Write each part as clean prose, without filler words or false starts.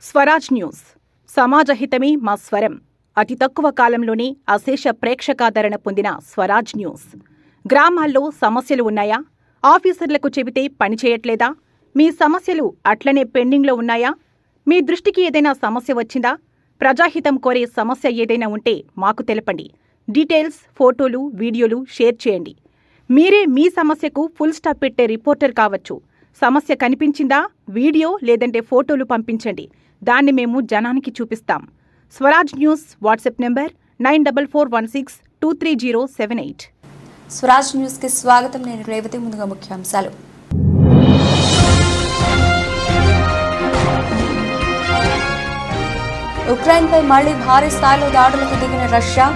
Swaraj news సమాజహితమే మా స్వరం. అతి తక్కువ కాలంలోనే అశేష ప్రేక్షకాదరణ పొందిన స్వరాజ్ న్యూస్. గ్రామాల్లో సమస్యలు ఉన్నాయా? ఆఫీసర్లకు చెబితే పనిచేయట్లేదా? మీ సమస్యలు అట్లనే పెండింగ్లో ఉన్నాయా? మీ దృష్టికి ఏదైనా సమస్య వచ్చిందా? ప్రజాహితం కోరే సమస్య ఏదైనా ఉంటే మాకు తెలపండి. డీటెయిల్స్, ఫోటోలు, వీడియోలు షేర్ చేయండి. మీరే మీ సమస్యకు ఫుల్ స్టాప్ పెట్టే రిపోర్టర్ కావచ్చు. సమస్య కనిపించిందా? వీడియో లేదంటే ఫోటోలు పంపించండి. దాన్ని మేము జనానికి చూపిస్తాం. Swaraj news WhatsApp number 9441623078. Swaraj news కి స్వాగతం. నేను రేవతి. ముందుగా ముఖ్యాంశాలు. ఉక్రెయిన్పై మళ్లీ భారీ స్థాయిలో దాడులకు దిగిన రష్యా.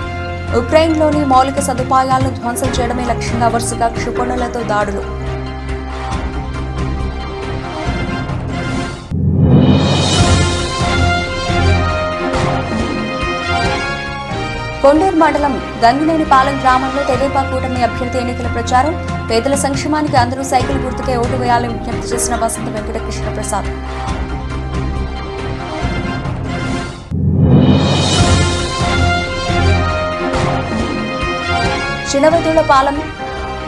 ఉక్రెయిన్లోని మౌలిక సదుపాయాలను ధ్వంసం చేయడమే లక్ష్యంగా వరుసగా క్షిపణులతో దాడులు. కొండూరు మండలం గంగినేనిపాలెం గ్రామంలో తెదేపా కూటమి అభ్యర్థి ఎన్నికల ప్రచారం. పేదల సంక్షేమానికి అందరూ సైకిల్ గుర్తుకే ఓటు వేయాలని విజ్ఞప్తి చేసిన వసంత వెంకట కృష్ణ ప్రసాద్. చిన్నవెదుళ్లపాలెం,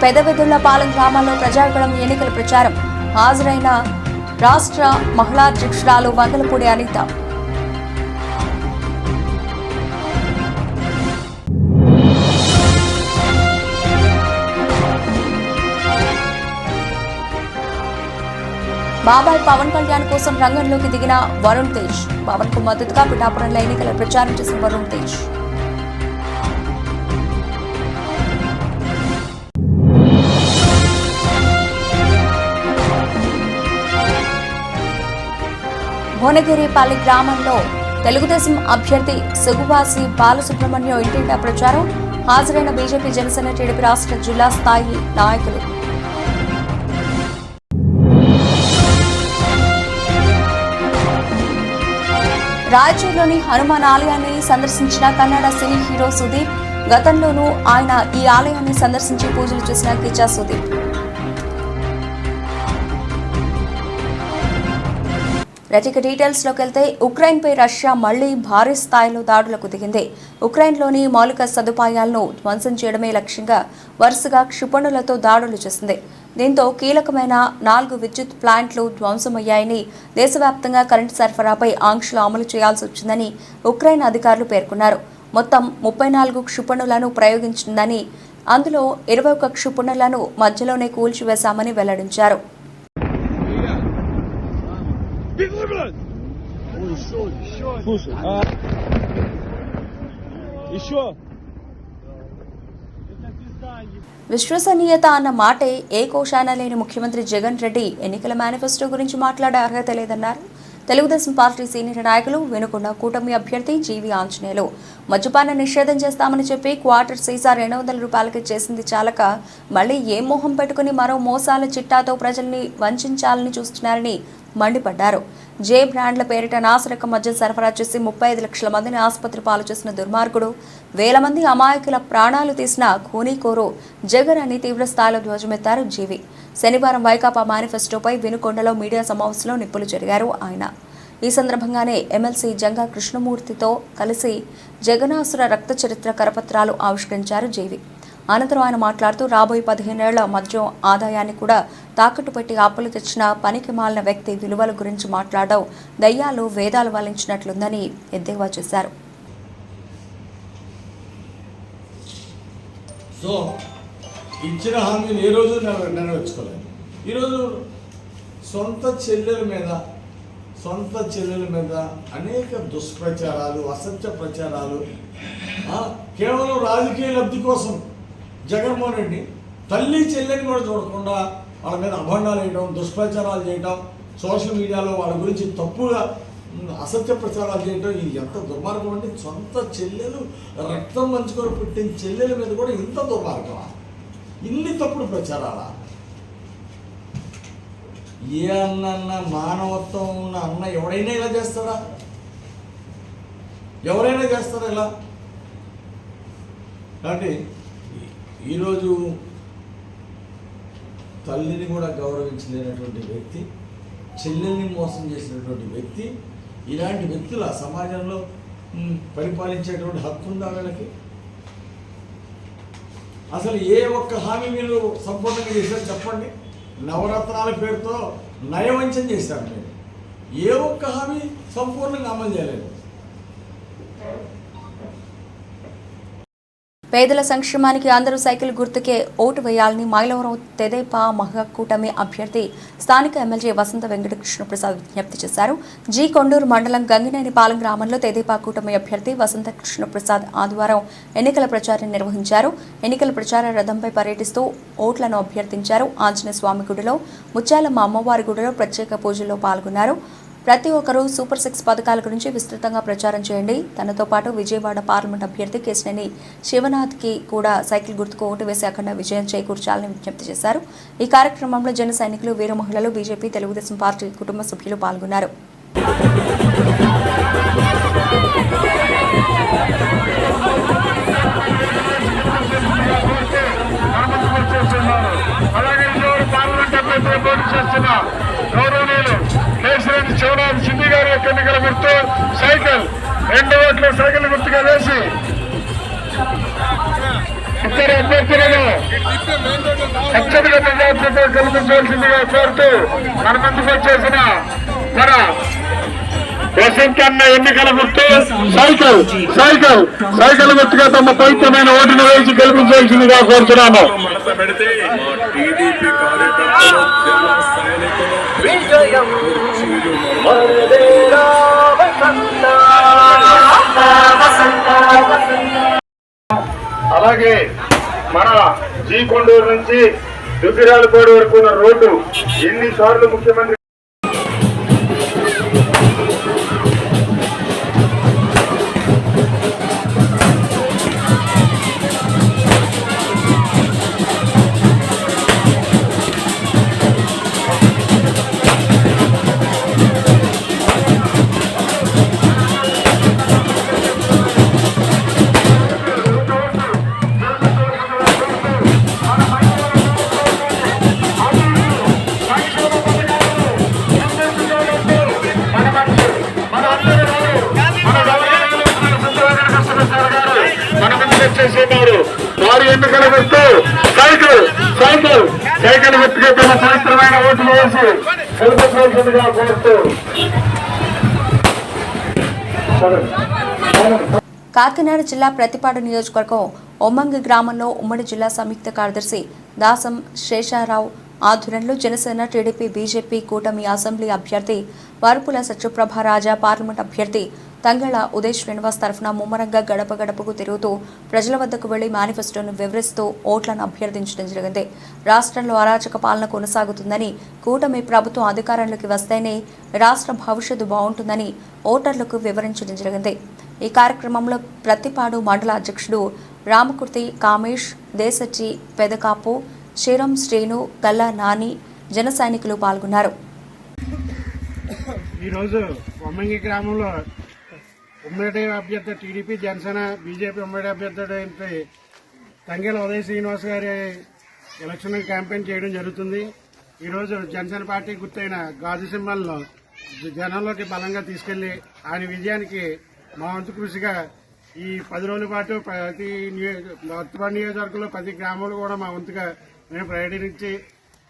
పెదవెదుళ్లపాలెం గ్రామాల్లో ప్రజాగళం ఎన్నికల ప్రచారం. హాజరైన రాష్ట్ర మహిళా అధ్యక్షురాలు వంగలపూడి అనిత. బాబాయ్ పవన్ కళ్యాణ్ కోసం రంగంలోకి దిగిన వరుణ్ తేజ్. పవన్ కు మద్దతుగా పిఠాపురంలో ఎన్నికల ప్రచారం చేసిన వరుణ్ తేజ్. భువనగిరిపల్లి గ్రామంలో తెలుగుదేశం అభ్యర్థి సుగువాసి బాలసుబ్రహ్మణ్యం ఇంటింటా ప్రచారం. హాజరైన బీజేపీ, జనసేన, టీడీపీ రాష్ట్ర జిల్లా స్థాయి నాయకులు. రాయచూరులోని హనుమాన్ ఆలయాన్ని సందర్శించిన కన్నడ సినీ హీరో సుదీప్. గతంలోనూ ఆయన ఈ ఆలయాన్ని సందర్శించి పూజలు చేసిన కిచ్చా సుదీప్. రచిక డీటెయిల్స్ లోకి వెళ్తే, ఉక్రెయిన్పై రష్యా మళ్లీ భారీ స్థాయిలో దాడులకు దిగింది. ఉక్రెయిన్లోని మౌలిక సదుపాయాలను ధ్వంసం చేయడమే లక్ష్యంగా వరుసగా క్షిపణులతో దాడులు చేసింది. దీంతో కీలకమైన 4 విద్యుత్ ప్లాంట్లు ధ్వంసమయ్యాయని, దేశవ్యాప్తంగా కరెంటు సరఫరాపై ఆంక్షలు అమలు చేయాల్సి వచ్చిందని ఉక్రెయిన్ అధికారులు పేర్కొన్నారు. మొత్తం 34 క్షిపణులను ప్రయోగించిందని, అందులో 21 క్షిపణులను మధ్యలోనే కూల్చివేశామని వెల్లడించారు. విశ్వసనీయత అన్న మాటే ఏ కోశాన లేని ముఖ్యమంత్రి జగన్ రెడ్డి ఎన్నికల మేనిఫెస్టో గురించి మాట్లాడే అర్హత లేదన్నారు. తెలుగుదేశం పార్టీ సీనియర్ నాయకులు వినుకొండ కూటమి అభ్యర్థి జీవి ఆంజనేయులు. మద్యపాన నిషేధం చేస్తామని చెప్పి క్వార్టర్ సీసా 200 రూపాయలకి చేసింది చాలక మళ్లీ ఏ మోహం పెట్టుకుని మరో మోసాల చిట్టాతో ప్రజల్ని వంచాలని చూస్తున్నారని మండిపడ్డారు. జే బ్రాండ్ల పేరిట నాసిరకం మద్యం సరఫరా చేసి 35 లక్షల మందిని ఆసుపత్రి పాలు చేసిన దుర్మార్గుడు, వేల మంది అమాయకుల ప్రాణాలు తీసిన ఖూనీకోరు జగన్ అని తీవ్రస్థాయిలో ధ్వజమెత్తారు జీవి. శనివారం వైకాపా మేనిఫెస్టోపై వినుకొండలో మీడియా సమావేశంలో నిప్పులు చెరిగారు ఆయన. ఈ సందర్భంగానే ఎమ్మెల్సీ జంగా కృష్ణమూర్తితో కలిసి జగనాసుర రక్త చరిత్ర కరపత్రాలు ఆవిష్కరించారు జీవి. అనంతరం ఆయన మాట్లాడుతూ, రాబోయే 15 ఏళ్ల మద్యం ఆదాయాన్ని కూడా తాకట్టు పెట్టి అప్పులు తెచ్చిన పనికి మాలిన వ్యక్తి విలువల గురించి మాట్లాడడం దయ్యాలు వేదాలు వల్లించినట్లుందని ఎద్దేవా చేశారు. సో ఇచ్చిన హామీని ఏ రోజు నెరవేర్చుకోలేదు. ఈరోజు సొంత చెల్లెల మీద అనేక దుష్ప్రచారాలు, అసత్య ప్రచారాలు, కేవలం రాజకీయ లబ్ధి కోసం జగన్మోహన్ రెడ్డి తల్లి చెల్లెని కూడా చూడకుండా వాళ్ళ మీద అభండాలు వేయడం, దుష్ప్రచారాలు చేయడం, సోషల్ మీడియాలో వాళ్ళ గురించి తప్పుగా అసత్య ప్రచారాలు చేయడం, ఇది ఎంత దుర్మార్గం అంటే సొంత చెల్లెలు రక్తం పంచుకొని పుట్టిన చెల్లెల మీద కూడా ఇంత దుర్మార్గమా? ఇన్ని తప్పుడు ప్రచారాలా? ఏ అన్న మానవత్వం ఉన్న అన్న ఎవడైనా ఇలా చేస్తాడా? ఎవరైనా చేస్తారా ఇలా? కాబట్టి ఈరోజు తల్లిని కూడా గౌరవించలేనటువంటి వ్యక్తి, చెల్లెల్ని మోసం చేసినటువంటి వ్యక్తి ఇలాంటి వ్యక్తుల సమాజంలో పరిపాలించేటువంటి హక్కు ఉందా వీళ్ళకి? అసలు ఏ ఒక్క హామీ మీరు సంపూర్ణంగా చేశారు చెప్పండి. నవరత్నాల పేరుతో నయవంచన చేశారు మీరు. ఏ ఒక్క హామీ సంపూర్ణంగా అమలు చేయలేదు. పేదల సంక్షేమానికి అందరూ సైకిల్ గుర్తుకే ఓటు వేయాలని మైలవరం తెదేపా మహాకూటమి అభ్యర్థి స్థానిక ఎమ్మెల్యే వసంత వెంకట కృష్ణప్రసాద్ విజ్ఞప్తి చేశారు. జీ కొండూరు మండలం గంగినేనిపాలెం గ్రామంలో తెదేపా కూటమి అభ్యర్థి వసంత కృష్ణప్రసాద్ ఆదివారం ఎన్నికల ప్రచారం నిర్వహించారు. ఎన్నికల ప్రచార రథంపై పర్యటిస్తూ ఓట్లను అభ్యర్థించారు. ఆంజనేయ స్వామి గుడిలో, ముత్యాలమ్మ అమ్మవారి గుడిలో ప్రత్యేక పూజల్లో పాల్గొన్నారు. ప్రతి ఒక్కరూ సూపర్ 6 పథకాల గురించి విస్తృతంగా ప్రచారం చేయండి. తనతో పాటు విజయవాడ పార్లమెంట్ అభ్యర్థి కేశినేని శివనాథ్కి కూడా సైకిల్ గుర్తుకు ఓటు వేసి అఖండ విజయం చేకూర్చాలని విజ్ఞప్తి చేశారు. ఈ కార్యక్రమంలో జన సైనికులు, వీర మహిళలు, బీజేపీ, తెలుగుదేశం పార్టీ కుటుంబ సభ్యులు పాల్గొన్నారు. శివనాథ్ సింధి గారి యొక్క ఎన్నికల గుర్తు సైకిల్. 2 ఓట్లు సైకిల్ గుర్తుగా వేసి ఇద్దరు అభ్యర్థులను అత్యధిక మెజార్టీతో గెలిపించవలసిందిగా కోరుతూ మన ముందుకు వచ్చేసిన మన వసంతన్న ఎన్నికల గుర్తు సైకిల్. సైకిల్ సైకిల్ గుర్తుగా తమ పవిత్రమైన ఓటును వేసి గెలిపించవలసిందిగా కోరుతున్నాను. అలాగే మన జీ కొండూరు నుంచి దుగ్గిరాలపాడు వరకు ఉన్న రోడ్డు ఎన్నిసార్లు ముఖ్యమంత్రి వారి ఎన్నికల గుర్తు సైకిల్. సైకిల్ సైకిల్ గుర్తుగా తమ పవిత్రమైన ఓట్లు వేసి గెలిపించవలసిందిగా కోరుతూ. కాకినాడ జిల్లా ప్రతిపాడు నియోజకవర్గం ఒమ్మంగి గ్రామంలో ఉమ్మడి జిల్లా సంయుక్త కార్యదర్శి దాసం శేషారావు ఆధ్వర్యంలో జనసేన, టీడీపీ, బీజేపీ కూటమి అసెంబ్లీ అభ్యర్థి వరపుల సత్యప్రభ రాజా, పార్లమెంట్ అభ్యర్థి తంగళ ఉదయ్ శ్రీనివాస్ తరఫున ముమ్మరంగా గడప గడపకు తిరుగుతూ ప్రజల వద్దకు వెళ్లి మేనిఫెస్టోను వివరిస్తూ ఓట్లను అభ్యర్థించడం జరిగింది. రాష్ట్రంలో అరాచక పాలన కొనసాగుతుందని, కూటమి ప్రభుత్వం అధికారంలోకి వస్తేనే రాష్ట్ర భవిష్యత్తు బాగుంటుందని ఓటర్లకు వివరించడం జరిగింది. ఈ కార్యక్రమంలో ప్రతిపాడు మండల అధ్యక్షుడు రామకుర్తి కామేష్, దేశచ్చి పెదకాపు, శ్రీరం శ్రీను, గల్లా నాని, జన సైనికులు పాల్గొన్నారు. ఈరోజు ఒమ్మంగి గ్రామంలో ఉమ్మడి అభ్యర్థి టీడీపీ, జనసేన, బీజేపీ ఉమ్మడి అభ్యర్థి తంగెల ఉదయ్ శ్రీనివాస్ గారి ఎలక్షన్ క్యాంపెయిన్ చేయడం జరుగుతుంది. ఈరోజు జనసేన పార్టీ గుర్తైన గాజు సింబల్ను జనంలోకి బలంగా తీసుకెళ్లి ఆయన విజయానికి మా వంతు కృషిగా ఈ 10 రోజుల పాటు ప్రతి నియోజకవర్గంలో ప్రతి గ్రామంలో కూడా మా వంతుగా మేము పర్యటించి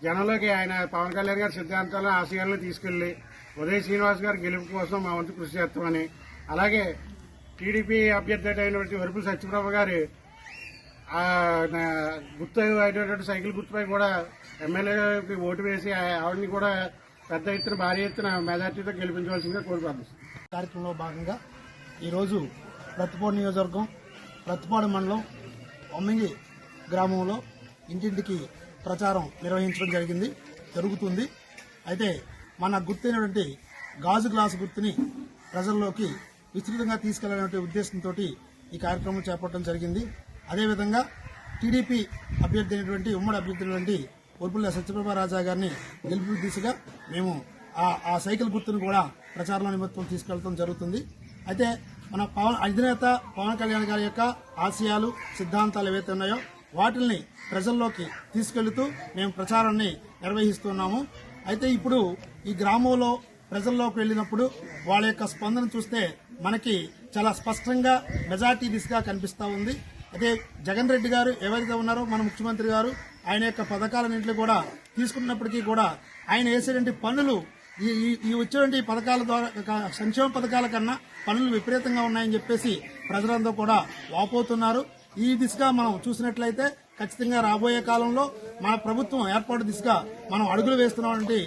జనంలోకి ఆయన పవన్ కళ్యాణ్ గారి సిద్ధాంతాలను, ఆశయాలను తీసుకెళ్లి ఉదయ్ శ్రీనివాస్ గారి గెలుపు కోసం మా వంతు కృషి చేస్తామని, అలాగే టీడీపీ అభ్యర్థి అయినటువంటి వరపుల సత్యప్రభ గారి గుర్తు అయినటువంటి సైకిల్ గుర్తుపై కూడా ఎమ్మెల్యేకి ఓటు వేసి ఆవిడని కూడా పెద్ద ఎత్తున, భారీ ఎత్తున మెజార్టీతో గెలిపించవలసిందిగా కోరుకుంటున్నాం. కార్యక్రమంలో భాగంగా ఈరోజు ప్రతిపాడు నియోజకవర్గం ప్రతిపాడు మండలం ఒమ్మంగి గ్రామంలో ఇంటింటికి ప్రచారం నిర్వహించడం జరుగుతుంది. అయితే మన గుర్తైనటువంటి గాజు గ్లాసు గుర్తుని ప్రజల్లోకి విస్తృతంగా తీసుకెళ్లనే ఉద్దేశంతో ఈ కార్యక్రమం చేపట్టడం జరిగింది. అదేవిధంగా టీడీపీ అభ్యర్థి అయినటువంటి ఉమ్మడి అభ్యర్థి అయినటువంటి వరపుల సత్యప్రభ రాజా గారిని గెలుపు దిశగా మేము ఆ సైకిల్ గుర్తును కూడా ప్రచారంలో నిమిత్తం తీసుకెళ్లడం జరుగుతుంది. అయితే మన అధినేత పవన్ కళ్యాణ్ గారి యొక్క ఆశయాలు, సిద్ధాంతాలు ఏవైతే ఉన్నాయో వాటిల్ని ప్రజల్లోకి తీసుకెళ్తూ మేము ప్రచారాన్ని నిర్వహిస్తున్నాము. అయితే ఇప్పుడు ఈ గ్రామంలో ప్రజల్లోకి వెళ్ళినప్పుడు వాళ్ళ యొక్క స్పందన చూస్తే మనకి చాలా స్పష్టంగా మెజార్టీ దిశగా కనిపిస్తూ ఉంది. అదే జగన్ రెడ్డి గారు ఎవరైతే ఉన్నారో మన ముఖ్యమంత్రి గారు ఆయన యొక్క పథకాలన్నింటినీ కూడా తీసుకున్నప్పటికీ కూడా ఆయన వేసేటువంటి పనులు ఈ వచ్చేటువంటి పథకాల ద్వారా సంక్షేమ పథకాల కన్నా పనులు విపరీతంగా ఉన్నాయని చెప్పేసి ప్రజలందరూ కూడా వాపోతున్నారు. ఈ దిశగా మనం చూసినట్లయితే ఖచ్చితంగా రాబోయే కాలంలో మన ప్రభుత్వం ఏర్పాటు దిశగా మనం అడుగులు వేస్తున్నామంటే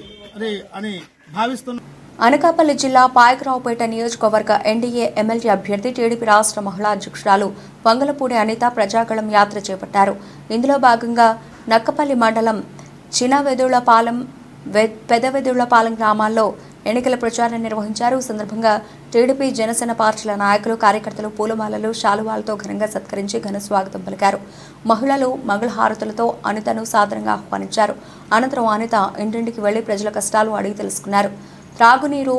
అని భావిస్తున్నాం. అనకాపల్లి జిల్లా పాయకరావుపేట నియోజకవర్గ ఎన్డీఏ ఎమ్మెల్యే అభ్యర్థి టీడీపీ రాష్ట్ర మహిళా అధ్యక్షురాలు వంగలపూడి అనిత ప్రజాగళం యాత్ర చేపట్టారు. ఇందులో భాగంగా నక్కపల్లి మండలం చినవెదుళ్లపాలెం, పెదవెదుళ్లపాలెం గ్రామాల్లో ఎన్నికల ప్రచారం నిర్వహించారు. ఈ సందర్భంగా టీడీపీ, జనసేన పార్టీల నాయకులు, కార్యకర్తలు పూలమాలలు, శాలువాలతో ఘనంగా సత్కరించి ఘన స్వాగతం పలికారు. మహిళలు మంగళహారతులతో అనితను సాదరంగా ఆహ్వానించారు. అనంతరం అనిత ఇంటింటికి వెళ్లి ప్రజల కష్టాలు అడిగి తెలుసుకున్నారు. త్రాగునీరు,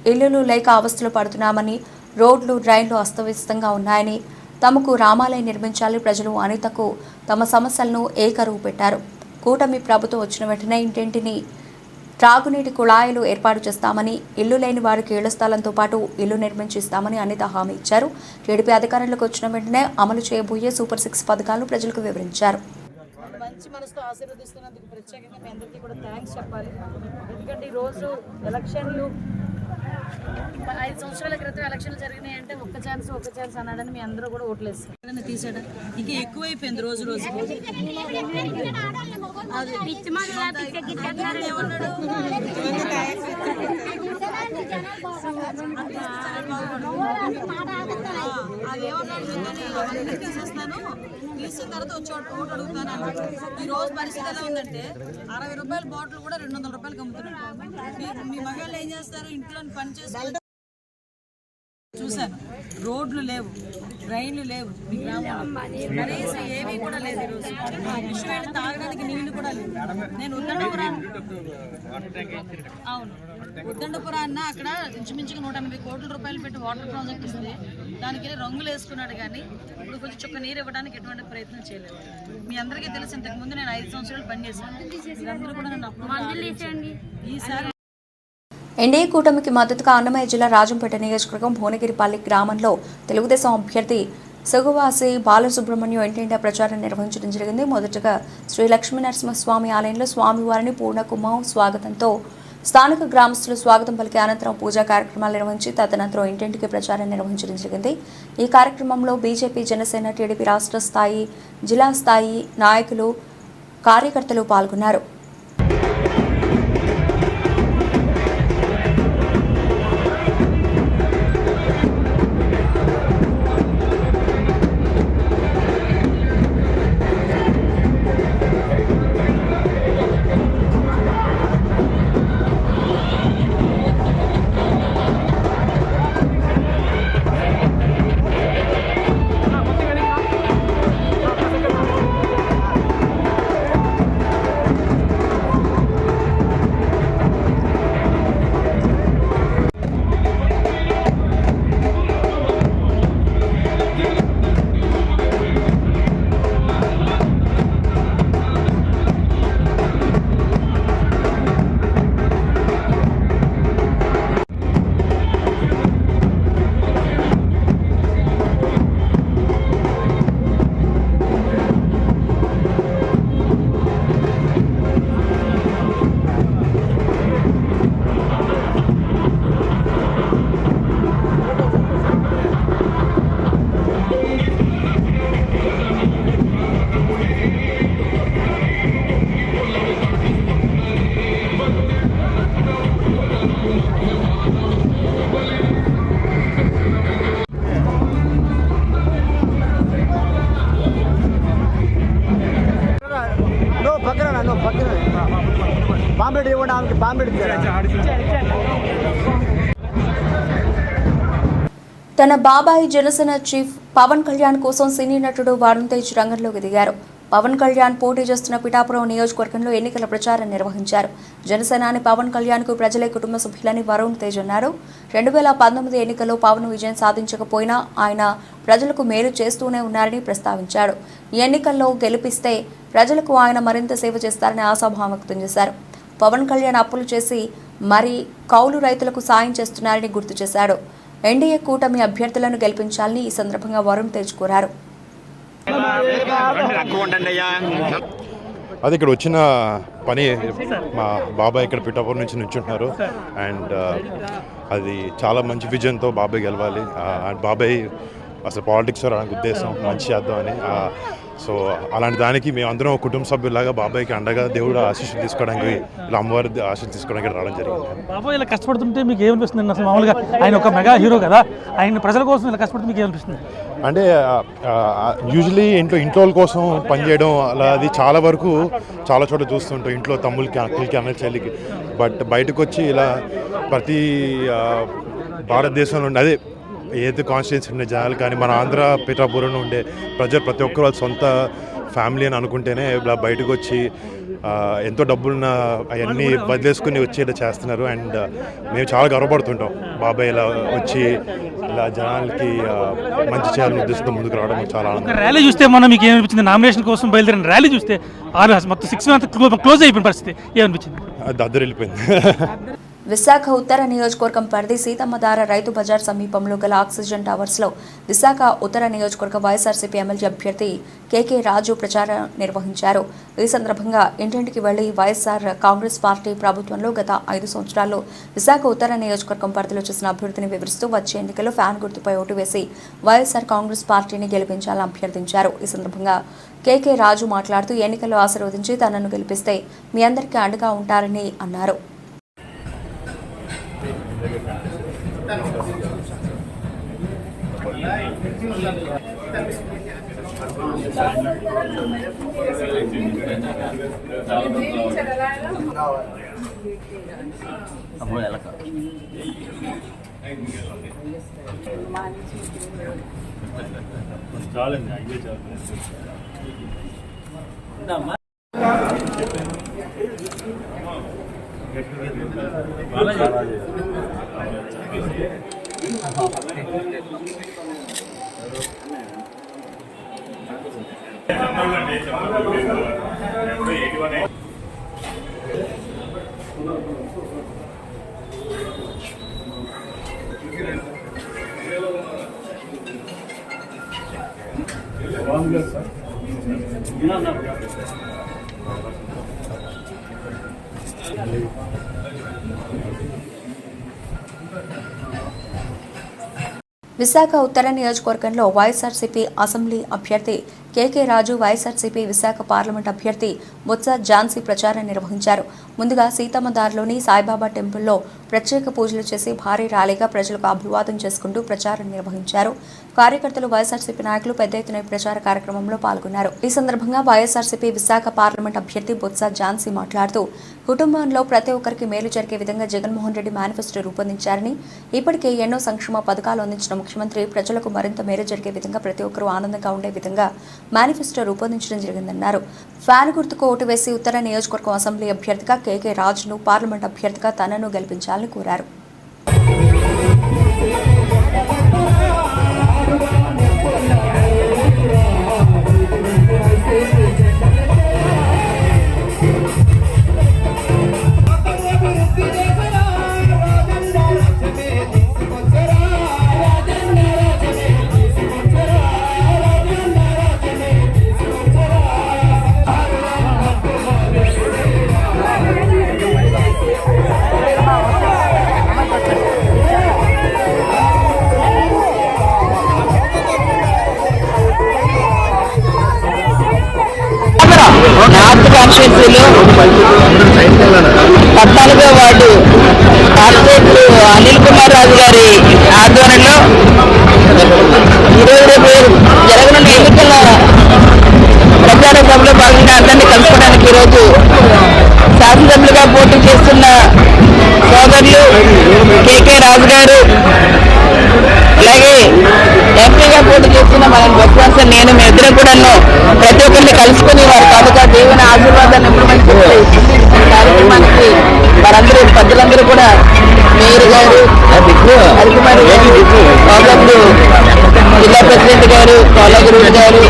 ఇళ్లు లేక అవస్థలు పడుతున్నామని, రోడ్లు, డ్రైన్లు అస్తవ్యస్తంగా ఉన్నాయని, తమకు రామాలయం నిర్మించాలి, ప్రజలు అనితకు తమ సమస్యలను ఏకరువు పెట్టారు. కూటమి ప్రభుత్వం వచ్చిన వెంటనే ఇంటింటిని త్రాగునీటి కుళాయిలు ఏర్పాటు చేస్తామని, ఇల్లు లేని వారికి ఇళ్ల స్థలంతో పాటు ఇల్లు నిర్మించిస్తామని అనిత హామీ ఇచ్చారు. టీడీపీ అధికారంలోకి వచ్చిన వెంటనే అమలు చేయబోయే సూపర్ 6 పథకాలను ప్రజలకు వివరించారు. మంచి మనసుతో ఆశీర్వదిస్తున్నందుకు ప్రత్యేకంగా మీ అందరికీ కూడా థ్యాంక్స్ చెప్పాలి. ఎందుకంటే ఈరోజు ఎలక్షన్లు 5 సంవత్సరాల క్రితం ఎలక్షన్లు జరిగినాయంటే ఒక్క ఛాన్స్ అన్నాడని మీ అందరూ కూడా ఓట్లేస్తారు. తీసాడు ఇంకా ఎక్కువైపోయింది రోజు రోజు. తీసేస్తాను, తీసిన తర్వాత వచ్చి ఓటు అడుగుతాను అన్నాడు. ఈ రోజు పరిస్థితి ఎలా ఉందంటే 60 రూపాయల బాటిల్ కూడా 200 రూపాయలకి అమ్ముతున్నాడు. మీ మగాళ్ళు ఏం చేస్తారు? ఇంట్లో పని చేస్తారు. చూశాను, రోడ్లు లేవు, డ్రైన్లు లేవు, మీ గ్రామంలో కనీసం ఏమీ కూడా లేదు. ఈరోజు విషయం తాగడానికి నీళ్లు కూడా లేవు. నేను ఉద్దండపురాన్న అక్కడ ఇంచుమించుగా 180 కోట్ల రూపాయలు పెట్టి వాటర్ ప్రాజెక్ట్ ఇస్తే దానికి రంగులు వేసుకున్నాడు, కానీ ఇప్పుడు కొంచెం చుక్క నీరు ఇవ్వడానికి ఎటువంటి ప్రయత్నం చేయలేదు. మీ అందరికీ తెలుసు, ఇంతకుముందు నేను 5 సంవత్సరాలు పనిచేశాను. మీరందరూ కూడా నన్ను అప్పుడు ఈసారి ఎన్డీఏ కూటమికి మద్దతుగా అన్నమయ్య జిల్లా రాజంపేట నియోజకవర్గం భువనగిరిపల్లి గ్రామంలో తెలుగుదేశం అభ్యర్థి సుగువాసి బాలసుబ్రహ్మణ్యం ఇంటింటా ప్రచారం నిర్వహించడం జరిగింది. మొదటగా శ్రీ లక్ష్మీనరసింహస్వామి ఆలయంలో స్వామివారిని పూర్ణకుంభం స్వాగతంతో స్థానిక గ్రామస్తులు స్వాగతం పలికి అనంతరం పూజా కార్యక్రమాలు నిర్వహించి తదనంతరం ఇంటింటికి ప్రచారం నిర్వహించడం జరిగింది. ఈ కార్యక్రమంలో బీజేపీ, జనసేన, టీడీపీ రాష్ట్ర స్థాయి, జిల్లా స్థాయి నాయకులు, కార్యకర్తలు పాల్గొన్నారు. తన బాబాయి జనసేన చీఫ్ పవన్ కళ్యాణ్ కోసం సినీ నటుడు వరుణ్ తేజ్ రంగంలోకి దిగారు. పవన్ కళ్యాణ్ పోటీ చేస్తున్న పిఠాపురం నియోజకవర్గంలో ఎన్నికల ప్రచారం నిర్వహించారు. జనసేనాని పవన్ కళ్యాణ్ కు ప్రజలే కుటుంబ సభ్యులని వరుణ్ తేజ్ అన్నారు. 2019 ఎన్నికల్లో పవన్ విజయం సాధించకపోయినా ఆయన ప్రజలకు మేలు చేస్తూనే ఉన్నారని ప్రస్తావించాడు. ఈ ఎన్నికల్లో గెలిపిస్తే ప్రజలకు ఆయన మరింత సేవ చేస్తారని ఆశాభావం వ్యక్తం చేశారు. పవన్ కళ్యాణ్ అప్పులు చేసి మరి కౌలు రైతులకు సాయం చేస్తున్నారని గుర్తు చేశాడు. ఎన్డీఏ కూటమి అభ్యర్థులను గెలిపించాలని ఈ సందర్భంగా వరుణ్ తేజ్ కోరారు. అది ఇక్కడ వచ్చిన పని మా బాబాయ్ ఇక్కడ పిఠాపురం నుంచి నుంచుంటున్నారు అండ్ అది చాలా మంచి విజన్తో బాబాయ్ గెలవాలి అండ్ బాబాయ్ అసలు పాలిటిక్స్ రావడానికి ఉద్దేశం మంచి చేద్దామని సో అలాంటి దానికి మేమందరం కుటుంబ సభ్యులాగా బాబాయ్కి అండగా దేవుడు ఆశీస్సులు తీసుకోవడానికి ఇలా అమ్మవారి ఆశీస్సులు తీసుకోవడానికి రావడం జరిగింది. బాబాయ్ ఇలా కష్టపడుతుంటే మీకు ఏమనిపిస్తుంది? అసలు మామూలుగా ఆయన ఒక మెగా హీరో కదా, ఆయన ప్రజల కోసం ఇలా కష్టపడితే మీకు ఏమనిపిస్తుంది? అంటే యూజువలీ ఇంట్లో కోసం పనిచేయడం అలా అది చాలా వరకు చాలా చోట్ల చూస్తుంటాం, ఇంట్లో తమ్ముళ్ళకి అక్కలకి అన్న చెల్లికి. బట్ బయటకు వచ్చి ఇలా ప్రతి భారతదేశంలో ఉండే అదే ఏది కాన్స్టిట్యున్సీ ఉండే జనాలు కానీ మన ఆంధ్ర పిఠాపురంలో ఉండే ప్రజలు ప్రతి ఒక్కరు వాళ్ళ సొంత ఫ్యామిలీ అని అనుకుంటేనే ఇలా బయటకు వచ్చి ఎంతో డబ్బులున్న అవన్నీ వదిలేసుకుని వచ్చేలా చేస్తున్నారు. అండ్ మేము చాలా గర్వపడుతుంటాం బాబాయ్ ఇలా వచ్చి ఇలా జనాలకి మంచి చేయాలని ఉద్దేశంతో ముందుకు రావడం చాలా ఆనందం. ర్యాలీ చూస్తే మనం మీకు ఏమనిపించింది? నామినేషన్ కోసం బయలుదేరిన ర్యాలీ చూస్తే మొత్తం 6 months క్లోజ్ అయిపోయిన పరిస్థితి ఏమనిపించింది? దద్దరు వెళ్ళిపోయింది. విశాఖ ఉత్తర నియోజకవర్గం పరిధి సీతమ్మధార రైతు బజార్ సమీపంలో గల ఆక్సిజన్ టవర్స్లో విశాఖ ఉత్తర నియోజకవర్గ వైఎస్ఆర్సీపీ ఎమ్మెల్యే అభ్యర్థి కేకే రాజు ప్రచారం నిర్వహించారు. ఈ సందర్భంగా ఇంటింటికి వెళ్లి వైఎస్ఆర్ కాంగ్రెస్ పార్టీ ప్రభుత్వంలో గత 5 సంవత్సరాల్లో విశాఖ ఉత్తర నియోజకవర్గం పరిధిలో చేసిన అభివృద్ధిని వివరిస్తూ వచ్చే ఎన్నికల్లో ఫ్యాన్ గుర్తుపై ఓటు వేసి వైఎస్ఆర్ కాంగ్రెస్ పార్టీని గెలిపించాలని అభ్యర్థించారు. ఈ సందర్భంగా కేకే రాజు మాట్లాడుతూ ఎన్నికల్లో ఆశీర్వదించి తనను గెలిపిస్తే మీ అందరికీ అండగా ఉంటారని అన్నారు. విశాఖ ఉత్తర నియోజకవర్గంలో వైఎస్ఆర్సీపీ అసెంబ్లీ అభ్యర్థి కేకే రాజు, వైఎస్ఆర్సీపీ విశాఖ పార్లమెంట్ అభ్యర్థి బొత్స ఝాన్సీ ప్రచారం నిర్వహించారు. ముందుగా సీతమ్మధారలోని సాయిబాబా టెంపుల్లో ప్రత్యేక పూజలు చేసి భారీ ర్యాలీగా ప్రజలకు అభివాదం చేసుకుంటూ ప్రచారం నిర్వహించారు. కార్యకర్తలు, వైఎస్ఆర్సీపీ నాయకులు పెద్ద ఎత్తున ప్రచార కార్యక్రమంలో పాల్గొన్నారు. ఈ సందర్భంగా వైఎస్ఆర్సీపీ విశాఖ పార్లమెంట్ అభ్యర్థి బొత్స ఝాన్సీ మాట్లాడుతూ కుటుంబంలో ప్రతి ఒక్కరికి మేలు జరిగే విధంగా జగన్మోహన్ రెడ్డి మేనిఫెస్టో రూపొందించారని, ఇప్పటికే ఎన్నో సంక్షేమ పథకాలు అందించిన ముఖ్యమంత్రి ప్రజలకు మరింత మేలు జరిగే విధంగా ప్రతి ఒక్కరూ ఆనందంగా ఉండే విధంగా మేనిఫెస్టో రూపొందించడం జరిగిందన్నారు. ఫ్యాన్ గుర్తుకు ఓటు వేసి ఉత్తర నియోజకవర్గం అసెంబ్లీ అభ్యర్థిగా కేకే రాజును, పార్లమెంట్ అభ్యర్థిగా తనను గెలిపించాలని కోరారు. నార్త్ కాన్స్టిట్యూన్సీలో 14వ వార్డు కార్పొరేటర్ అనిల్ కుమార్ రాజు గారి ఆధ్వర్యంలో ఈరోజు జరగనున్న ఎన్నికల ప్రచార సభలో భాగంగా అందరినీ కలుసుకోవడానికి ఈరోజు శాసనసభ్యులుగా పోటీ చేస్తున్న సోదరులు కేకే రాజు గారు, అలాగే ఎంపీగా పోటీ చేస్తున్న మన బొత్స నేను మీ ఇద్దరు కూడా ప్రతి ఒక్కరిని కలుసుకుని వారి తాలూకా దేవుని ఆశీర్వాదాన్ని ఇంప్లిమెంట్ చేసి కార్యక్రమానికి వారందరూ పెద్దలందరూ కూడా మేయర్ గారు, హరికుమారి గారు, సోదరులు జిల్లా ప్రెసిడెంట్ గారు, కోలగురు గారు,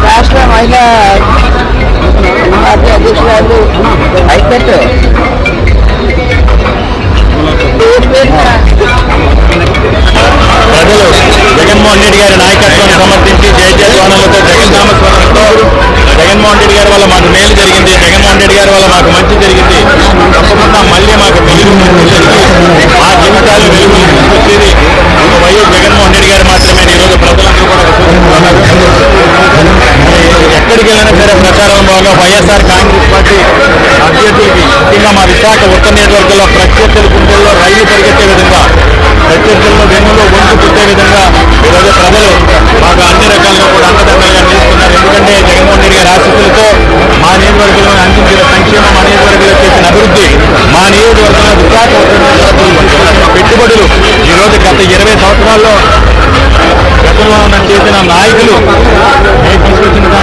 రాష్ట్ర మహిళా పార్టీ అధ్యక్షురాలు ప్రజలు జగన్మోహన్ రెడ్డి గారి నాయకత్వాన్ని సమర్థించి జయజయధ్వానాలతో జగన్నామస్మరణతో జగన్మోహన్ రెడ్డి గారి వల్ల మాకు మేలు జరిగింది, జగన్మోహన్ రెడ్డి గారి వల్ల మాకు మంచి జరిగింది, తప్పకుండా మళ్ళీ మాకు వెలుగు మా జీవితాలు వెలుగు తీసుకొచ్చేది వైఎస్ జగన్మోహన్ రెడ్డి గారు మాత్రమే. ఈరోజు ప్రజలందరూ కూడా సూచిస్తున్నారు. ఎక్కడికి వెళ్ళినా సరే ప్రచారం భాగంగా వైఎస్ఆర్ కాంగ్రెస్ పార్టీ అభ్యర్థులకి ముఖ్యంగా మా విశాఖ ఉత్తర నియోజకవర్గంలో ప్రత్యర్థుల గుండెల్లో రైలు పరిగెత్తే విధంగా, ప్రత్యర్థులను వెన్నులో వంపు పుట్టే విధంగా ఈరోజు ప్రజలు మాకు అన్ని రకాలుగా కూడా అండదండలుగా నిలుస్తున్నారు. ఎందుకంటే జగన్మోహన్ రెడ్డి గారి ఆశీస్సులతో మా నియోజకవర్గంలో అందించిన సంక్షేమం, మా నియోజకవర్గంలో చేసిన అభివృద్ధి, మా నియోజకవర్గంలో విశాఖ ఉత్తర నియోజకవర్గంలో పెట్టుబడులు ఈరోజు గత 20 సంవత్సరాల్లో గతంలో చేసిన నాయకులు తీసుకొచ్చిన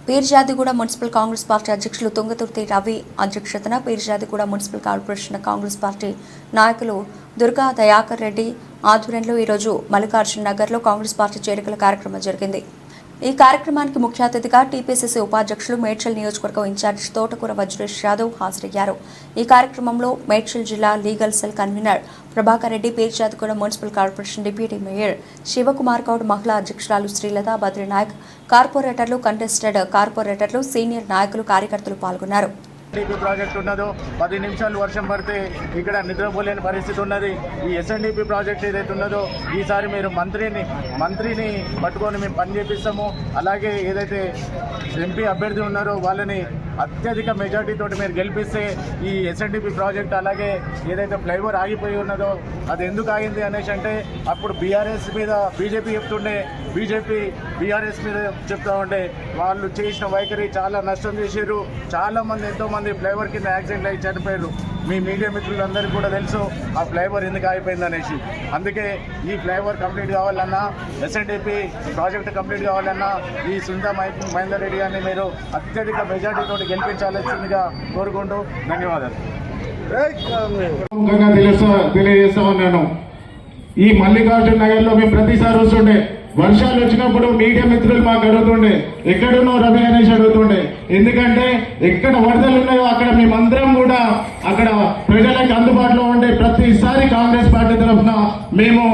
పీర్జాదిగూడ మున్సిపల్ కాంగ్రెస్ పార్టీ అధ్యక్షులు తుంగతుర్తి రవి అధ్యక్షతన Peerzadiguda municipal corporation Congress party నాయకులు దుర్గా దయాకర్ రెడ్డి ఆధ్వర్యంలో ఈరోజు మల్లికార్జున నగర్లో కాంగ్రెస్ పార్టీ చేరికల కార్యక్రమం జరిగింది. ఈ కార్యక్రమానికి ముఖ్య అతిథిగా టీపీసీసీ ఉపాధ్యక్షులు మేడ్చల్ నియోజకవర్గం ఇన్ఛార్జ్ తోటకూర వజ్రేష్ యాదవ్ హాజరయ్యారు. ఈ కార్యక్రమంలో మేడ్చల్ జిల్లా legal cell convener Prabhakar Reddy, Peerzadiguda municipal corporation deputy mayor Shivakumar Goud, మహిళా అధ్యక్షురాలు శ్రీలత బద్రీనాయక్, కార్పొరేటర్లు, కంటెస్టెడ్ కార్పొరేటర్లు, సీనియర్ నాయకులు, కార్యకర్తలు పాల్గొన్నారు. ఎస్ఎన్డిపి ప్రాజెక్ట్ ఉన్నదో 10 నిమిషాలు వర్షం పడితే ఇక్కడ నిద్రపోలేని పరిస్థితి ఉన్నది. ఈ ఎస్ఎన్డిపి ప్రాజెక్ట్ ఏదైతే ఉన్నదో ఈసారి మీరు మంత్రిని పట్టుకొని మేము పని చేపిస్తాము. అలాగే ఏదైతే ఎంపీ అభ్యర్థి ఉన్నారో వాళ్ళని అత్యధిక మెజార్టీతో మీరు గెలిపిస్తే ఈ ఎస్ఎన్డిపి ప్రాజెక్ట్, అలాగే ఏదైతే ఫ్లైఓవర్ ఆగిపోయి ఉన్నదో అది ఎందుకు ఆగింది అనేసి అంటే అప్పుడు బీఆర్ఎస్ మీద బీజేపీ చెప్తుండే, బీజేపీ బీఆర్ఎస్ మీద చెప్తా ఉండే. వాళ్ళు చేసిన వైఖరి చాలా నష్టం చేశారు. చాలామంది ఎంతోమంది ఫ్లైఓవర్ కింద యాక్సిడెంట్ అయ్యి చనిపోయారు. మీ మీడియా మిత్రులందరికీ కూడా తెలుసు ఆ ఫ్లైఓవర్ ఎందుకు ఆగిపోయింది అనేసి. అందుకే ఈ ఫ్లైఓవర్ కంప్లీట్ కావాలన్నా, ఎస్ఎన్డిపి ప్రాజెక్ట్ కంప్లీట్ కావాలన్నా ఈ సుందా మహేందర్ రెడ్డి గారిని మీరు అత్యధిక మెజార్టీతో గెలిపించాల్సిందిగా కోరుకుంటూ ధన్యవాదాలు తెలియజేస్తా ఉన్నాను. ఈ మల్లికార్జున నగర్లో మేము ప్రతిసారి వస్తుండే, వర్షాలు వచ్చినప్పుడు మీడియా మిత్రులు మాకు అడుగుతుండే ఎక్కడున్నో రవి అనేసి అడుగుతుండే. ఎందుకంటే ఎక్కడ వరదలు ఉన్నాయో అక్కడ మేమందరం కూడా అక్కడ ప్రజలకు అందుబాటులో ఉండే ప్రతిసారి కాంగ్రెస్ పార్టీ తరఫున మేము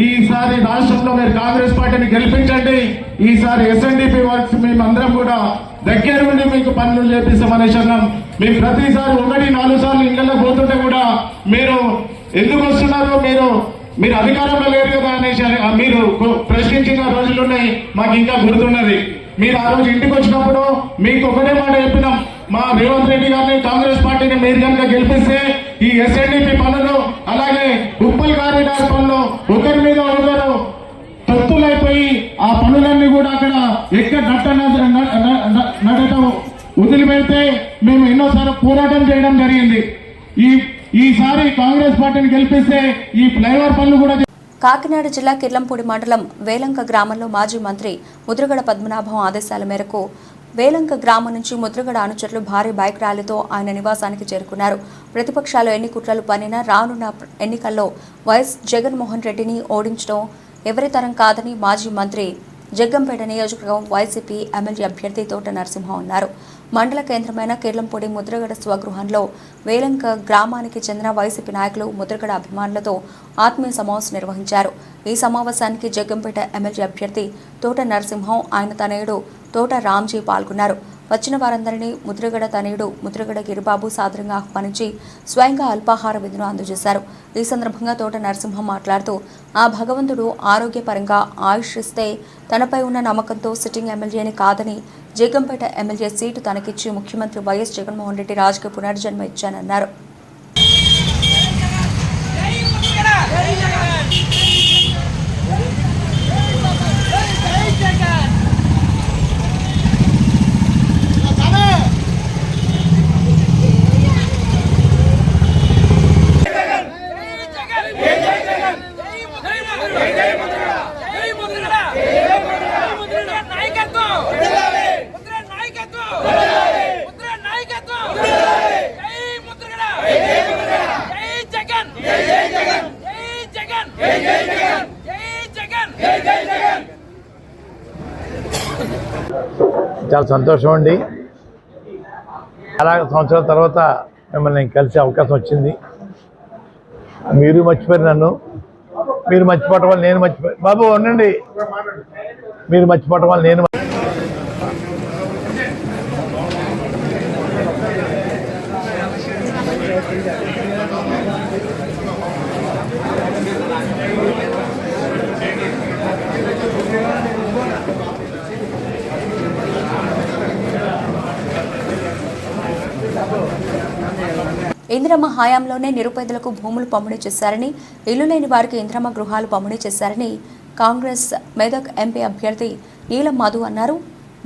ఈసారి రాష్ట్రంలో మీరు కాంగ్రెస్ పార్టీని గెలిపించండి, ఈసారి ఎస్ఎన్డిపి వర్క్స్ మేమందరం కూడా దగ్గర ఉండి మీకు పనులు చేపిస్తామనేసి అన్నాం. మేము ప్రతిసారి 1-4 సార్లు ఇళ్లలో పోతుంటే కూడా మీరు ఎందుకు వస్తున్నారో, మీరు అధికారంలో లేరు కదా అనేసి మీరు ప్రశ్నించిన రోజులున్నాయి. మాకు ఇంకా గుర్తున్నది. మీరు ఆ రోజు ఇంటికి వచ్చినప్పుడు మీకు ఒకటే మాట చెప్పినాం, మా రేవంత్ రెడ్డి గారిని కాంగ్రెస్ పార్టీని మీరు కనుక గెలిపిస్తే ఈ ఎస్ఎన్డిపి పనులు, అలాగే ఉప్పల్ కారిడార్ పనులు ఒకరి మీద ఒకరు తొత్తులైపోయి ఆ పనులన్నీ కూడా అక్కడ ఎక్కడ నడటం వదిలిపెడితే మేము ఎన్నోసార్లు పోరాటం చేయడం జరిగింది. ఈసారి కాంగ్రెస్ పార్టీని గెలిపిస్తే ఈ ఫ్లైఓవర్ పనులు కూడా. కాకినాడ జిల్లా కిర్లంపూడి మండలం వేలంక గ్రామంలో మాజీ మంత్రి ముద్రగడ పద్మనాభం ఆదేశాల మేరకు వేలంక గ్రామం నుంచి ముద్రగడ అనుచరులు భారీ బైక్ ర్యాలీతో ఆయన నివాసానికి చేరుకున్నారు. ప్రతిపక్షాలు ఎన్ని కుట్రలు పన్నినా రానున్న ఎన్నికల్లో వైఎస్ జగన్మోహన్ రెడ్డిని ఓడించడం ఎవరి తరం కాదని మాజీ మంత్రి జగ్గంపేట నియోజకవర్గం వైసీపీ ఎమ్మెల్యే అభ్యర్థి తోట నరసింహం అన్నారు. మండల కేంద్రమైన కిర్లంపూడి ముద్రగడ స్వగృహంలో వేలంక గ్రామానికి చెందిన వైసీపీ నాయకులు, ముద్రగడ అభిమానులతో ఆత్మీయ సమావేశం నిర్వహించారు. ఈ సమావేశానికి జగ్గంపేట ఎమ్మెల్యే అభ్యర్థి తోట నరసింహం, ఆయన తనయుడు తోట రామ్జీ పాల్గొన్నారు. వచ్చిన వారందరినీ ముద్రగడ తనయుడు ముద్రగడ గిరిబాబు సాదరంగా ఆహ్వానించి స్వయంగా అల్పాహార విందును అందజేశారు. ఈ సందర్భంగా తోట నరసింహం మాట్లాడుతూ ఆ భగవంతుడు ఆరోగ్యపరంగా ఆయుష్ ఇస్తే తనపై ఉన్న నమ్మకంతో సిట్టింగ్ ఎమ్మెల్యేని కాదని జగ్గంపేట ఎమ్మెల్యే సీటు తనకిచ్చి ముఖ్యమంత్రి వైఎస్ జగన్మోహన్ రెడ్డి రాజకీయ పునర్జన్మ ఇచ్చానన్నారు. చాలా సంతోషం అండి. చాలా సంవత్సరాల తర్వాత మిమ్మల్ని కలిసే అవకాశం వచ్చింది. మీరు మర్చిపోయారు నన్ను, మీరు మర్చిపోవటం వల్ల నేను మర్చిపోయాను. బాబు ఉండండి, మీరు మర్చిపోవటం వల్ల నేను ఇందిరమ్మ హయాంలోనే నిరుపేదలకు భూములు పంపిణీ చేశారని, ఇల్లు లేని వారికి ఇందిరమ్మ గృహాలు పంపిణీ చేశారని కాంగ్రెస్ మెదక్ ఎంపీ అభ్యర్థి నీలం మధు అన్నారు.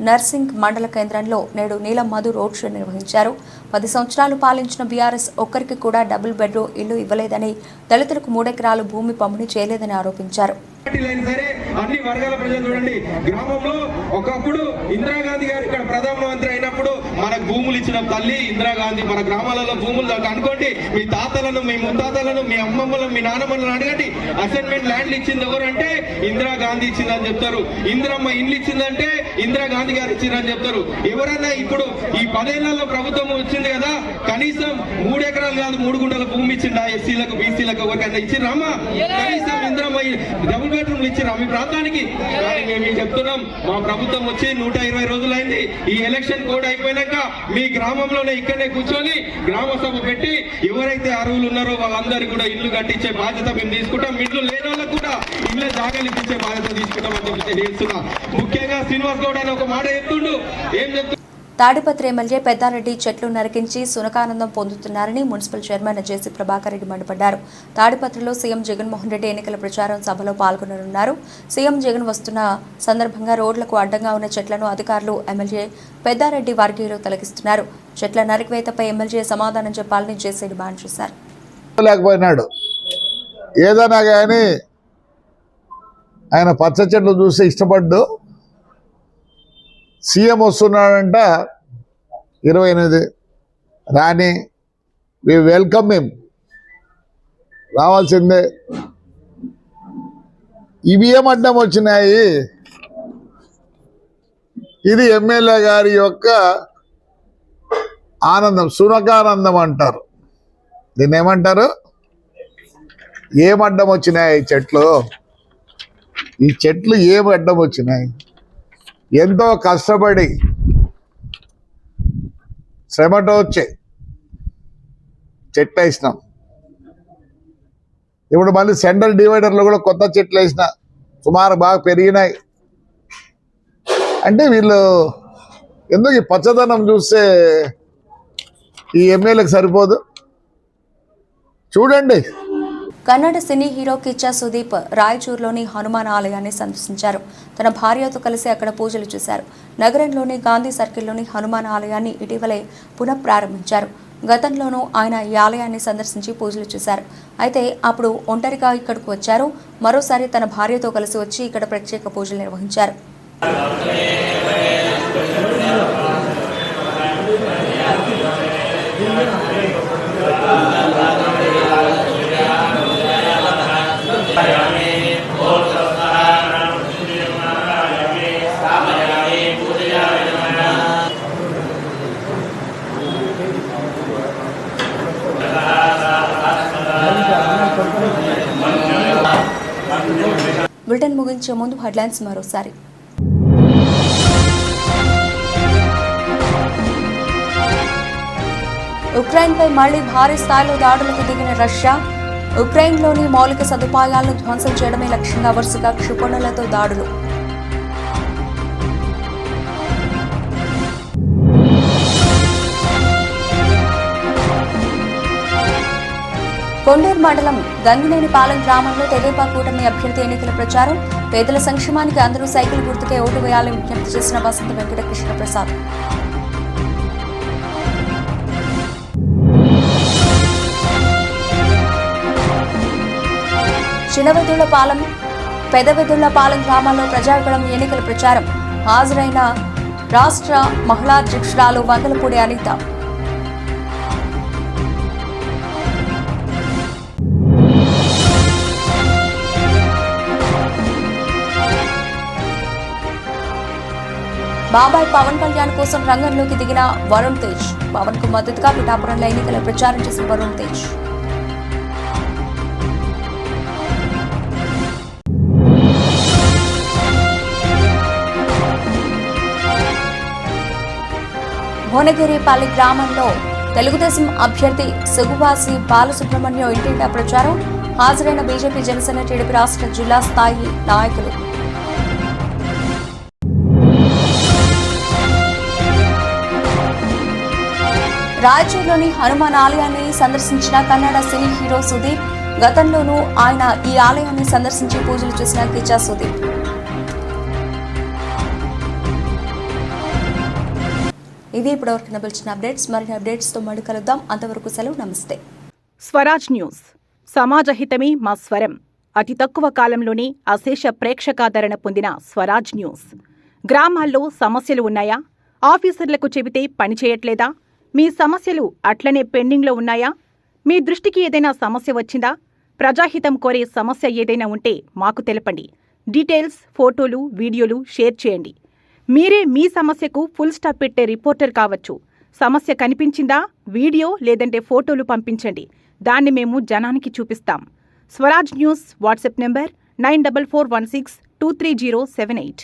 నర్సింగ్ మండల కేంద్రంలో నేడు నీలం మధు రోడ్ షో నిర్వహించారు. 10 సంవత్సరాలు పాలించిన బీఆర్ఎస్ ఒక్కరికి కూడా డబుల్ బెడ్రూమ్ ఇల్లు ఇవ్వలేదని, దళితులకు 3 ఎకరాలు భూమి పంపిణీ చేయలేదని ఆరోపించారు. సరే అన్ని వర్గాల ప్రజలు చూడండి, గ్రామంలో ఒకప్పుడు ఇందిరాగాంధీ గారు ఇక్కడ ప్రధానమంత్రి అయినప్పుడు మనకు భూములు ఇచ్చిన తల్లి ఇందిరాగాంధీ. మన గ్రామాలలో భూములు అనుకోండి, మీ తాతలను, మీ ముత్తాతలను, మీ అమ్మమ్మలను, మీ నాన్నమ్మలను అడగండి. అసైన్మెంట్ ల్యాండ్లు ఇచ్చింది ఎవరంటే ఇందిరాగాంధీ ఇచ్చిందని చెప్తారు. ఇందిరమ్మ ఇల్లు ఇచ్చిందంటే ఇందిరాగాంధీ గారు ఇచ్చిందని చెప్తారు. ఎవరన్నా ఇప్పుడు ఈ 10 ఏళ్లలో ప్రభుత్వం వచ్చింది కదా, కనీసం 3 ఎకరాలు కాదు 3 గుంటల భూమి ఇచ్చిందా ఎస్సీలకు, బీసీలకు ఎవరికైనా ఇచ్చిరామా? కనీసం ఇందిరమ్మ డబుల్ బెడ్రూమ్లు ఇచ్చిరా మీ ప్రాంతానికి? కానీ మేము చెప్తున్నాం, మా ప్రభుత్వం వచ్చి 120 రోజులైంది. ఈ ఎలక్షన్ కోడ్ అయిపోయినాక మీ గ్రామంలోనే ఇక్కడనే కూర్చొని గ్రామ సభ పెట్టి ఎవరైతే అర్హులు ఉన్నారో వాళ్ళందరికీ కూడా ఇల్లు కట్టించే బాధ్యత మేము తీసుకుంటాం. ఇల్లు లేని వాళ్ళకు కూడా ఇళ్ళే జాగాలు ఇప్పించే బాధ్యత తీసుకుంటామని చెప్పి తెలియజేస్తున్నా. ముఖ్యంగా శ్రీనివాస్ గౌడ్ అని ఒక మాట చెప్తుండు. ఏం చెప్తు తాడిపత్రి ఎమ్మెల్యే పెద్దారెడ్డి చెట్లు నరికించి సునకానందం పొందుతున్నారని మున్సిపల్ చైర్మన్ జేసీ ప్రభాకర్ రెడ్డి మండిపడ్డారు. తాడిపత్రిలో సీఎం జగన్మోహన్ రెడ్డి ఎన్నికల ప్రచారం సభలో పాల్గొననున్నారు. సీఎం జగన్ వస్తున్న సందర్భంగా రోడ్లకు అడ్డంగా ఉన్న చెట్లను అధికారులు ఎమ్మెల్యే పెద్దారెడ్డి వర్గీయులు తొలగిస్తున్నారు. చెట్ల నరికివేతపై ఎమ్మెల్యే సమాధానం చెప్పాలని జేసీ డిమాండ్ చేశారు. లేకపోయినాడు ఏదైనా కానీ ఆయన పచ్చ చెట్లు చూస్తే ఇష్టపడ్డు. సీఎం వస్తున్నాడంట 28 రాని, వి వెల్కమ్ హిమ్, రావాల్సిందే. ఇవి ఏం అడ్డం వచ్చినాయి? ఇది ఎమ్మెల్యే గారి యొక్క ఆనందం, సునకానందం అంటారు. దీన్ని ఏమంటారు? ఏం అడ్డం వచ్చినాయి చెట్లు? ఈ చెట్లు ఏం అడ్డం వచ్చినాయి? ఎంతో కష్టపడి శ్రమతో వచ్చే చెట్లు వేసినాం. ఇప్పుడు మళ్ళీ సెంట్రల్ డివైడర్లో కూడా కొత్త చెట్లు వేసిన, సుమారు బాగా పెరిగినాయి. అంటే వీళ్ళు ఎందుకు ఈ పచ్చదనం చూస్తే ఈ ఎమ్మెల్యేకి సరిపోదు? చూడండి. కన్నడ సినీ హీరో కిచ్చా సుదీప్ రాయచూరులోని హనుమాన్ ఆలయాన్ని సందర్శించారు. తన భార్యతో కలిసి అక్కడ పూజలు చేశారు. నగరంలోని గాంధీ సర్కిల్లోని హనుమాన్ ఆలయాన్ని ఇటీవలే పునఃప్రారంభించారు. గతంలోనూ ఆయన ఈ ఆలయాన్ని సందర్శించి పూజలు చేశారు. అయితే అప్పుడు ఒంటరిగా ఇక్కడకు వచ్చారు. మరోసారి తన భార్యతో కలిసి వచ్చి ఇక్కడ ప్రత్యేక పూజలు నిర్వహించారు. బులెటిన్ ముగించే ముందు హెడ్లైన్స్ మరోసారి. ఉక్రెయిన్పై మళ్లీ భారీ స్థాయిలో దాడులకు దిగిన రష్యా. ఉక్రెయిన్లోని మౌలిక సదుపాయాలను ధ్వంసం చేయడమే లక్ష్యంగా వరుసగా క్షిపణులతో దాడులు. కొండూరు మండలం గంగినేనిపాలెం గ్రామంలో తెదేపా కూటమి అభ్యర్థి ఎన్నికల ప్రచారం. పేదల సంక్షేమానికి అందరూ సైకిల్ గుర్తుకే ఓటు వేయాలని విజ్ఞప్తి చేసిన వసంత వెంకట కృష్ణ ప్రసాద్. చిన్నవెదుళ్లపాలెం, పెదవెదుళ్లపాలెం గ్రామాల్లో ప్రజాగళం ఎన్నికల ప్రచారం. హాజరైన రాష్ట్ర మహిళా అధ్యక్షురాలు వంగలపూడి అనిత. బాబాయ్ పవన్ కళ్యాణ్ కోసం రంగంలోకి దిగిన వరుణ్ తేజ్. పవన్ కు మద్దతుగా పిఠాపురంలో ఎన్నికల ప్రచారం చేసిన వరుణ్ తేజ్. భువనగిరిపల్లి గ్రామంలో తెలుగుదేశం అభ్యర్థి సుగువాసి బాలసుబ్రహ్మణ్యం ఇంటింటా ప్రచారం. హాజరైన బీజేపీ, జనసేన, టీడీపీ రాష్ట్ర జిల్లా స్థాయి నాయకులు. రాయచూరులోని హనుమాన్ ఆలయాన్ని సందర్శించిన కన్నడ సినీ హీరో సుదీప్. గతంలోనూ ఆయన ఈ ఆలయాన్ని సందర్శించి పూజలు చేసిన కిచ్చా సుదీప్. ఇవి ఇప్పటివరకు నిలిచిన అప్డేట్స్. మరిన్ని అప్డేట్స్తో మళ్ళీ కలుద్దాం. అంతవరకు సెలవు. నమస్తే. స్వరాజ్ న్యూస్. సమాజహితమే మా స్వరం. అతి తక్కువ కాలంలోనే అశేష ప్రేక్షకాదరణ పొందిన స్వరాజ్ న్యూస్. గ్రామాల్లో సమస్యలు ఉన్నాయా? ఆఫీసర్లకు చెబితే పని చేయట్లేదా? మీ సమస్యలు అట్లనే పెండింగ్లో ఉన్నాయా? మీ దృష్టికి ఏదైనా సమస్య వచ్చిందా? ప్రజాహితం కోరే సమస్య ఏదైనా ఉంటే మాకు తెలపండి. డీటెయిల్స్, ఫోటోలు, వీడియోలు షేర్ చేయండి. మీరే మీ సమస్యకు ఫుల్ స్టాప్ పెట్టే రిపోర్టర్ కావచ్చు. సమస్య కనిపించిందా? వీడియో లేదంటే ఫోటోలు పంపించండి. దాన్ని మేము జనానికి చూపిస్తాం. Swaraj news WhatsApp number 9441623078.